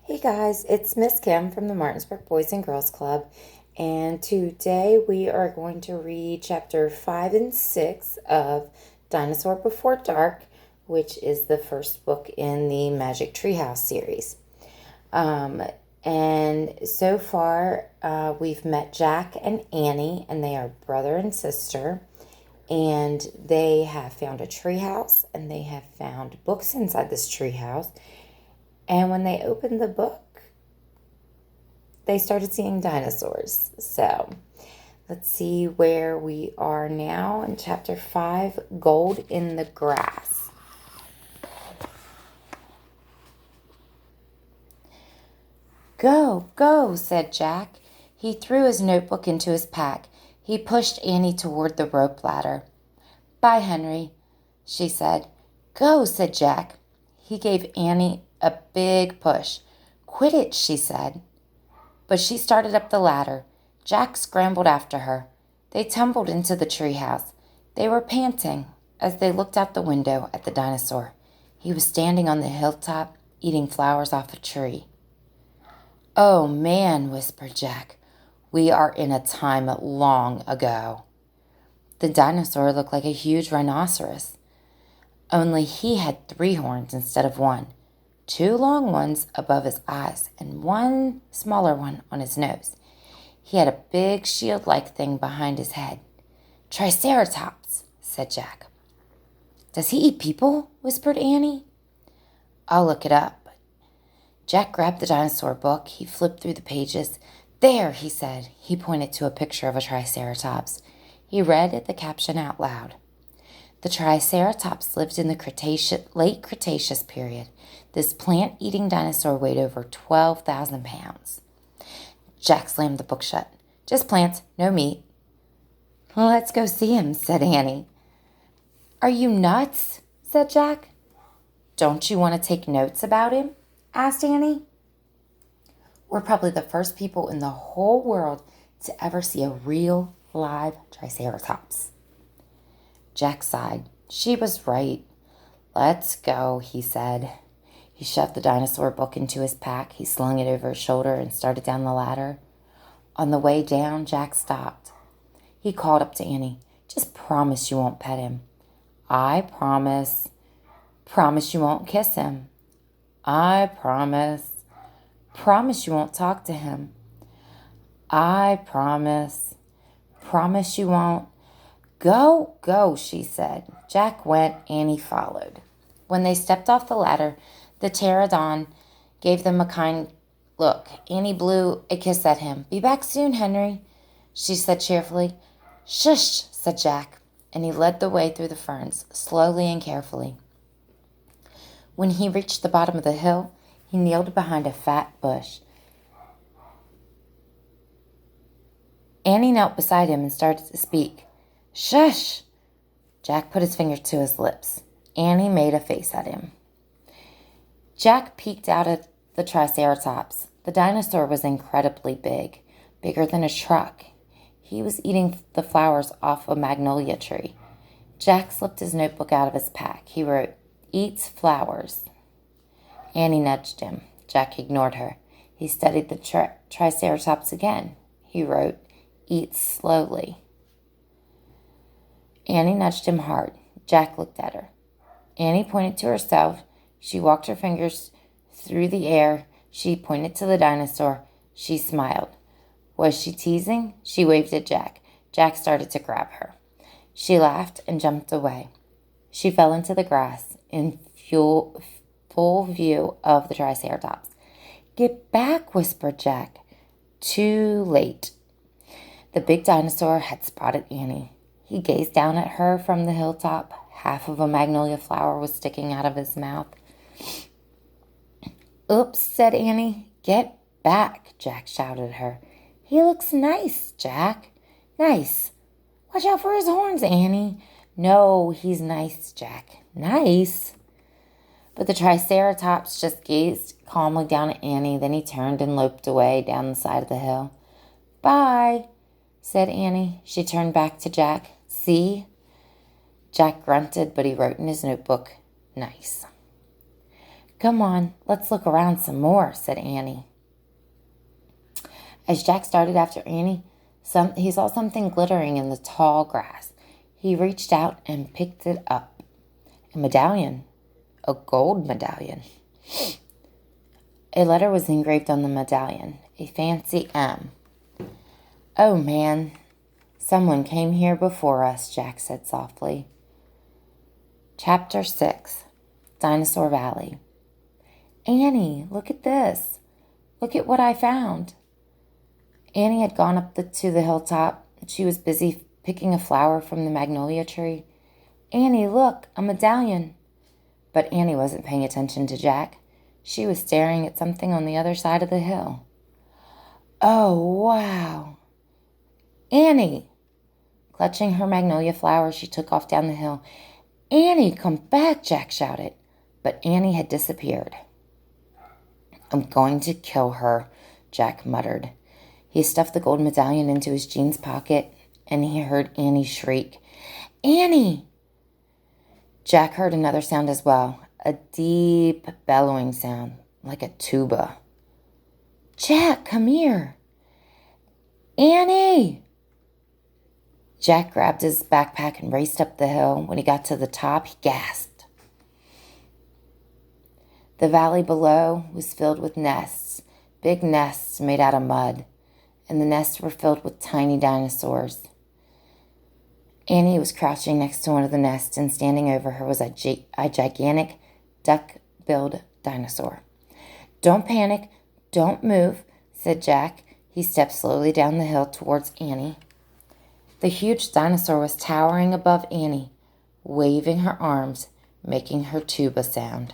Hey guys, it's Miss Kim from the Martinsburg Boys and Girls Club, and today we are going to read chapter 5 and 6 of Dinosaur Before Dark, which is the first book in the Magic Treehouse series. Um, and so far, we've met Jack and Annie, and they are brother and sister, and they have found a treehouse, and they have found books inside this treehouse. And when they opened the book, they started seeing dinosaurs. So let's see where we are now in chapter 5, Gold in the Grass. Go, go, said Jack. He threw his notebook into his pack. He pushed Annie toward the rope ladder. Bye, Henry, she said. Go, said Jack. He gave Annie a big push. Quit it, she said. But she started up the ladder. Jack scrambled after her. They tumbled into the treehouse. They were panting as they looked out the window at the dinosaur. He was standing on the hilltop, eating flowers off a tree. Oh, man, whispered Jack. We are in a time long ago. The dinosaur looked like a huge rhinoceros, only he had 3 horns instead of 1. 2 long ones above his eyes and 1 smaller one on his nose. He had a big shield-like thing behind his head. Triceratops, said Jack. Does he eat people? Whispered Annie. I'll look it up. Jack grabbed the dinosaur book. He flipped through the pages. There, he said. He pointed to a picture of a Triceratops. He read the caption out loud. The Triceratops lived in the late Cretaceous period. This plant-eating dinosaur weighed over 12,000 pounds. Jack slammed the book shut. Just plants, no meat. Let's go see him, said Annie. Are you nuts? Said Jack. Don't you want to take notes about him? Asked Annie. We're probably the first people in the whole world to ever see a real, live Triceratops. Jack sighed. She was right. Let's go, he said. He shoved the dinosaur book into his pack. He slung it over his shoulder and started down the ladder. On the way down, Jack stopped. He called up to Annie. Just promise you won't pet him. I promise. Promise you won't kiss him. I promise. Promise you won't talk to him. I promise. Promise you won't. Go, go, she said. Jack went, Annie followed. When they stepped off the ladder, the pterodon gave them a kind look. Annie blew a kiss at him. Be back soon, Henry, she said cheerfully. Shush, said Jack, and he led the way through the ferns, slowly and carefully. When he reached the bottom of the hill, he kneeled behind a fat bush. Annie knelt beside him and started to speak. Shush! Jack put his finger to his lips. Annie made a face at him. Jack peeked out at the Triceratops. The dinosaur was incredibly big, bigger than a truck. He was eating the flowers off a magnolia tree. Jack slipped his notebook out of his pack. He wrote, Eats flowers. Annie nudged him. Jack ignored her. He studied the Triceratops again. He wrote, Eats slowly. Annie nudged him hard. Jack looked at her. Annie pointed to herself. She walked her fingers through the air. She pointed to the dinosaur. She smiled. Was she teasing? She waved at Jack. Jack started to grab her. She laughed and jumped away. She fell into the grass in full view of the Triceratops. Get back, whispered Jack. Too late. The big dinosaur had spotted Annie. He gazed down at her from the hilltop. Half of a magnolia flower was sticking out of his mouth. Oops, said Annie. Get back, Jack shouted at her. He looks nice, Jack. Nice. Watch out for his horns, Annie. No, he's nice, Jack. Nice. But the Triceratops just gazed calmly down at Annie. Then he turned and loped away down the side of the hill. Bye, said Annie. She turned back to Jack. See? Jack grunted, but he wrote in his notebook, nice. Come on, let's look around some more, said Annie. As Jack started after Annie, he saw something glittering in the tall grass. He reached out and picked it up. A medallion. A gold medallion. A letter was engraved on the medallion, a fancy M. Oh, man, someone came here before us, Jack said softly. Chapter 6, Dinosaur Valley. Annie, look at this. Look at what I found. Annie had gone up to the hilltop. She was busy picking a flower from the magnolia tree. Annie, look, a medallion. But Annie wasn't paying attention to Jack. She was staring at something on the other side of the hill. Oh, wow. Annie! Clutching her magnolia flower, she took off down the hill. Annie, come back, Jack shouted. But Annie had disappeared. I'm going to kill her, Jack muttered. He stuffed the gold medallion into his jeans pocket, and he heard Annie shriek, Annie! Jack heard another sound as well, a deep bellowing sound, like a tuba. Jack, come here. Annie! Jack grabbed his backpack and raced up the hill. When he got to the top, he gasped. The valley below was filled with nests, big nests made out of mud, and the nests were filled with tiny dinosaurs. Annie was crouching next to one of the nests, and standing over her was a gigantic duck-billed dinosaur. Don't panic, don't move, said Jack. He stepped slowly down the hill towards Annie. The huge dinosaur was towering above Annie, waving her arms, making her tuba sound.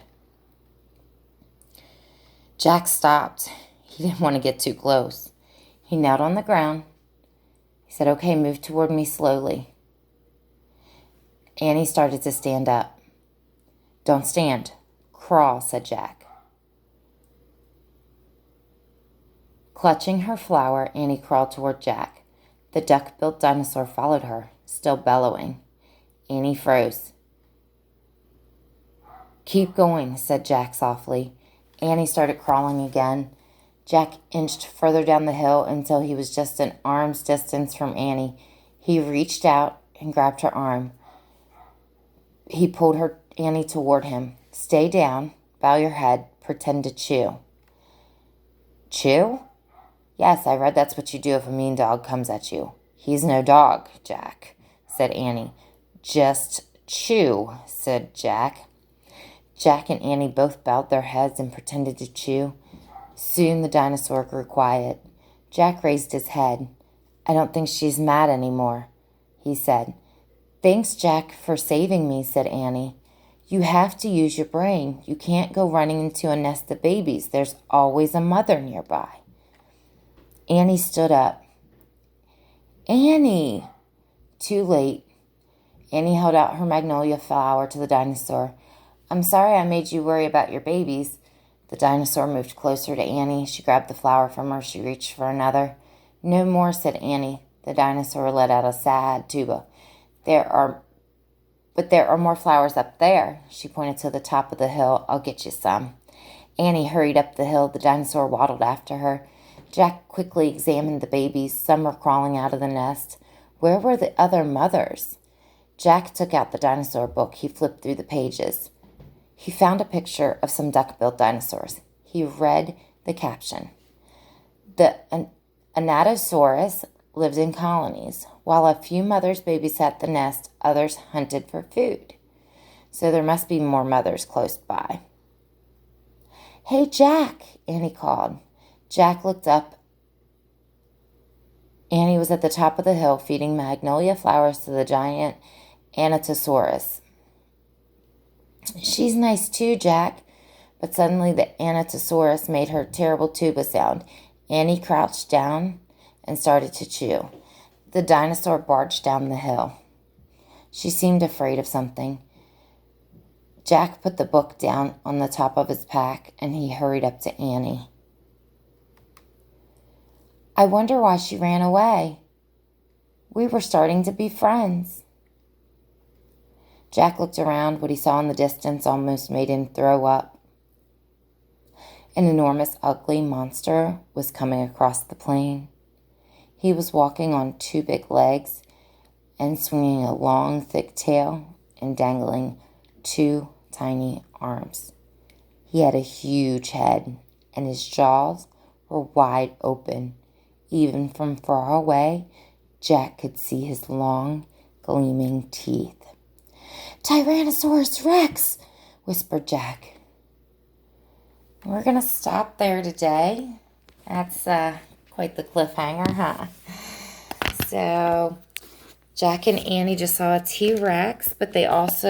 Jack stopped. He didn't want to get too close. He knelt on the ground. He said, okay, move toward me slowly. Annie started to stand up. Don't stand. Crawl, said Jack. Clutching her flower, Annie crawled toward Jack. The duck-billed dinosaur followed her, still bellowing. Annie froze. Keep going, said Jack softly. Annie started crawling again. Jack inched further down the hill until he was just an arm's distance from Annie. He reached out and grabbed her arm. He pulled Annie toward him. Stay down, bow your head, pretend to chew. Chew? Yes, I read that's what you do if a mean dog comes at you. He's no dog, Jack, said Annie. Just chew, said Jack. Jack and Annie both bowed their heads and pretended to chew. Soon the dinosaur grew quiet. Jack raised his head. I don't think she's mad anymore, he said. Thanks, Jack, for saving me, said Annie. You have to use your brain. You can't go running into a nest of babies. There's always a mother nearby. Annie stood up. Annie! Too late. Annie held out her magnolia flower to the dinosaur. I'm sorry I made you worry about your babies. The dinosaur moved closer to Annie. She grabbed the flower from her. She reached for another. No more, said Annie. The dinosaur let out a sad tuba. There are more flowers up there. She pointed to the top of the hill. I'll get you some. Annie hurried up the hill. The dinosaur waddled after her. Jack quickly examined the babies. Some were crawling out of the nest. Where were the other mothers? Jack took out the dinosaur book. He flipped through the pages. He found a picture of some duck-billed dinosaurs. He read the caption. The Anatosaurus lived in colonies. While a few mothers babysat the nest, others hunted for food. So there must be more mothers close by. Hey, Jack, Annie called. Jack looked up. Annie was at the top of the hill feeding magnolia flowers to the giant Anatosaurus. She's nice too, Jack. But suddenly the Anatosaurus made her terrible tuba sound. Annie crouched down and started to chew. The dinosaur barged down the hill. She seemed afraid of something. Jack put the book down on the top of his pack, and he hurried up to Annie. I wonder why she ran away. We were starting to be friends. Jack looked around. What he saw in the distance almost made him throw up. An enormous, ugly monster was coming across the plain. He was walking on 2 big legs and swinging a long, thick tail and dangling 2 tiny arms. He had a huge head, and his jaws were wide open. Even from far away, Jack could see his long, gleaming teeth. "Tyrannosaurus Rex!" whispered Jack. We're going to stop there today. That's quite the cliffhanger, huh? So Jack and Annie just saw a T-Rex, but they also